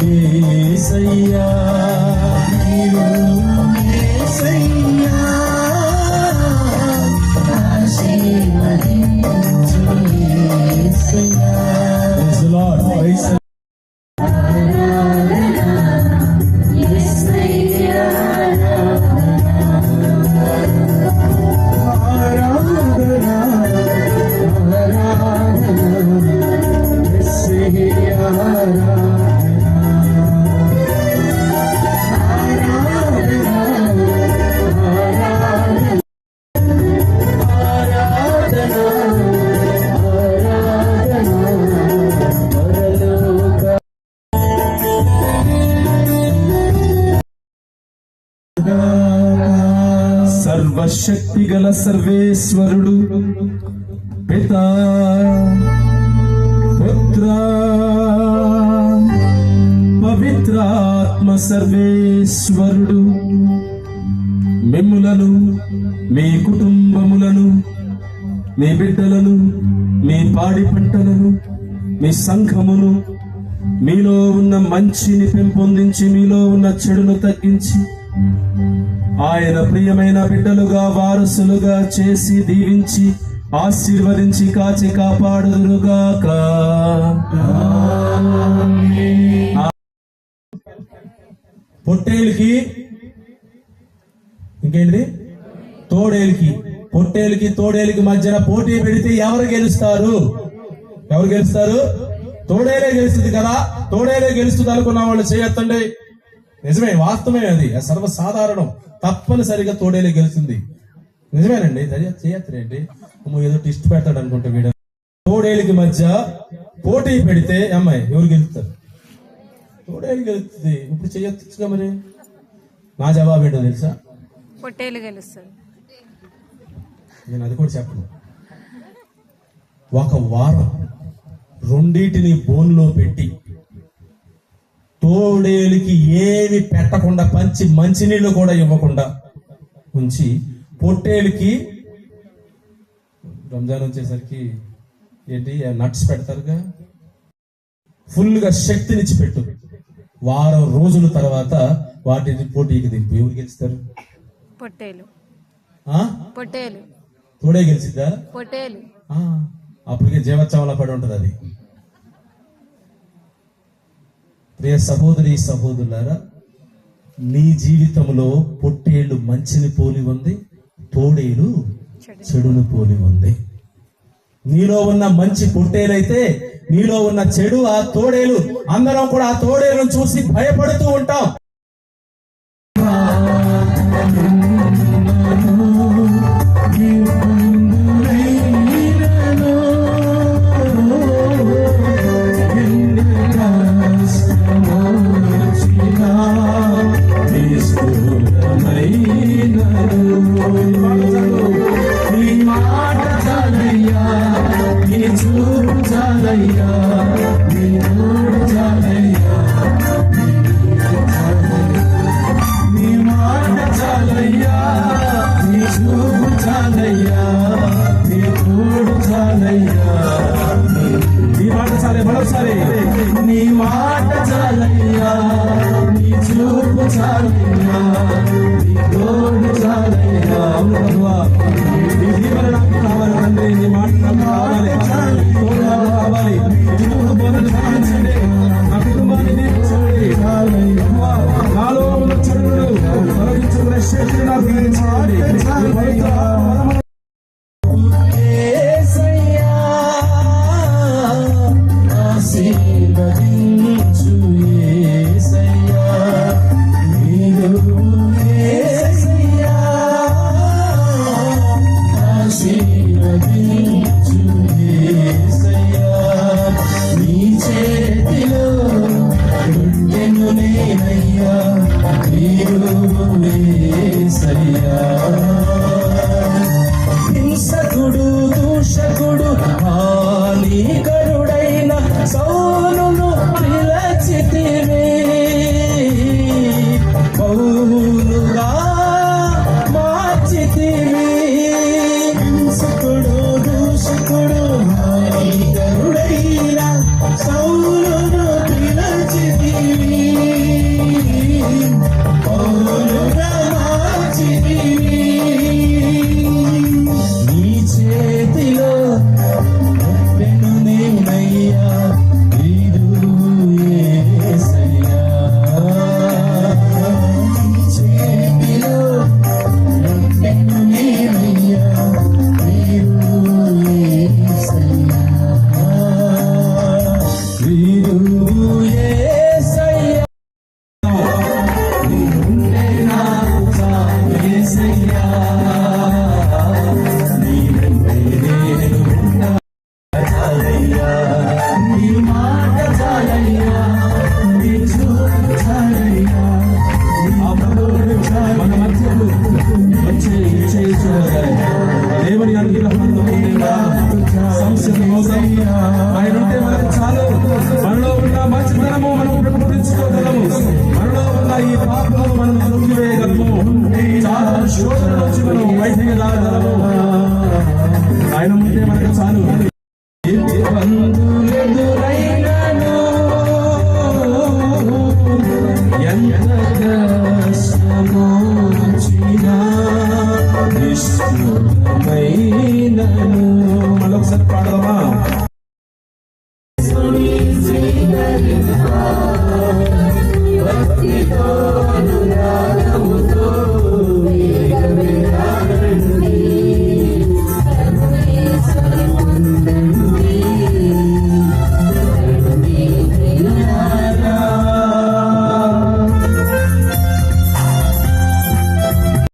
యేసయ్యా నీవు యేసయ్యా ఆశీర్వదించు యేసయ్యా. Praise the Lord. Praise సర్వశక్తి గల సర్వేశ్వరుడు పితా పుత్ర పవిత్రాత్మ సర్వేశ్వరుడు మిమ్ములను మీ కుటుంబములను మీ బిడ్డలను మీ పాడి పంటలను మీ సంఘమును మీలో ఉన్న మంచిని పెంపొందించి మీలో ఉన్న చెడును తగ్గించి ఆయన ప్రియమైన బిడ్డలుగా వారసులుగా చేసి దీవించి ఆశీర్వదించి కాచి కాపాడుదురుగాక. పొట్టేలుకి ఇంకేంటి తోడేలుకి పొట్టేలుకి తోడేలుకి మధ్యన పోటీ పెడితే ఎవరు గెలుస్తారు? ఎవరు గెలుస్తారు? తోడేలే గెలుస్తుంది కదా. తోడేలే గెలుస్తుంది అనుకున్న వాళ్ళు చేయొద్దండి. నిజమే, వాస్తవమే, అది సర్వసాధారణం. తప్పనిసరిగా తోడేలే గెలుస్తుంది. నిజమేనండి, చేయత్రేంటి ఏదో టిస్ట్ పెడతాడు అనుకుంటా వీడు. తోడేలికి మధ్య పోటీ పెడితే అమ్మాయి ఎవరు గెలుస్తారు? తోడేలు గెలుస్తుంది. ఇప్పుడు చేయొచ్చుగా మరి. నా జవాబు ఏంటో తెలుసా? పొట్టేలు గెలుస్తుంది. నేను అది కూడా చెప్పను. ఒక వారం రెండింటిని బోన్లో పెట్టి తోడేలికి ఏమి పెట్టకుండా పంచి మంచినీళ్ళు కూడా ఇవ్వకుండా ఉంచి పొట్టేలికి రంజాన్ వచ్చేసరికి ఏంటి నట్స్ పెడతారుగా, ఫుల్గా శక్తినిచ్చి పెట్టు. వారం రోజుల తర్వాత వాటిని పోటీకి దింపు. ఎవరు గెలుస్తారు? పొట్టేలు. పొట్టేలు. తోడే గెలిచిద్దా? పొట్టేలు. అప్పటికే జీవోత్సవంలో పడి ఉంటది అది. ప్రియ సహోదరి సహోదరులారా, నీ జీవితంలో పొట్టేళ్లు మంచిని పోలి ఉంది, తోడేలు చెడును పోలి ఉంది. నీలో ఉన్న మంచి పొట్టేలైతే నీలో ఉన్న చెడు ఆ తోడేలు. అందరం కూడా ఆ తోడేలను చూసి భయపడుతూ ఉంటాం. మరోసారి నీ మాట చాలయ్యా, నీ చూపు చాలయ్యా, నీ తోడు చాలయ్యా. నీ జీవన నాకు కావాలి తండ్రి, నీ మాట నాకు కావాలి, తోడు నాకు కావాలి. నా కుటుంబాన్ని దీవించండి. నాలో ఉన్న చెడును తొలగించుకునే శక్తి నాకు దీవించండి. ఆశీర్వదించు యేసయ్యా నీవు యేసయ్యా, ఆశీర్వదించు యేసయ్యా. నీ చేతిలో గుండెను నేనయ్యా, నీవు యేసయ్యా. హింసకుడు దూషకుడు హానికరుడైన సౌలును పిలచితివి, పౌలుగా మార్చితివి. హింసకుడు దూషకుడు హానికరుడైన సౌలును పిలచితివి, యేసయ్యా నీవుంటే నాకు చాలు యేసయ్యా నీ వెంటే నేను ఉంటా చాలయ్యా నీ మాట చాలయ్యా నీ చూపు చాలయ్యా మన మధ్యలో వచ్చే దేవుని అనుగ్రహంలో సమస్యలు మోసం ఆయన ఉంటే మనకు చాలు. మనలో ఉన్న మంచితనము మనం పెంపొందించుకోగలము. మనలో ఉన్న ఈ పాపము మనం తొలగివేయగలము. చాలా శోధన నుంచి మనం బయటికి రాగలము. ఆయన ఉంటే మనకు చాలు. బంధులెదురైనను ఎంత కష్టమో వచ్చినా నిష్ఠురమైనను. మళ్ళొకసారి పాడదామా?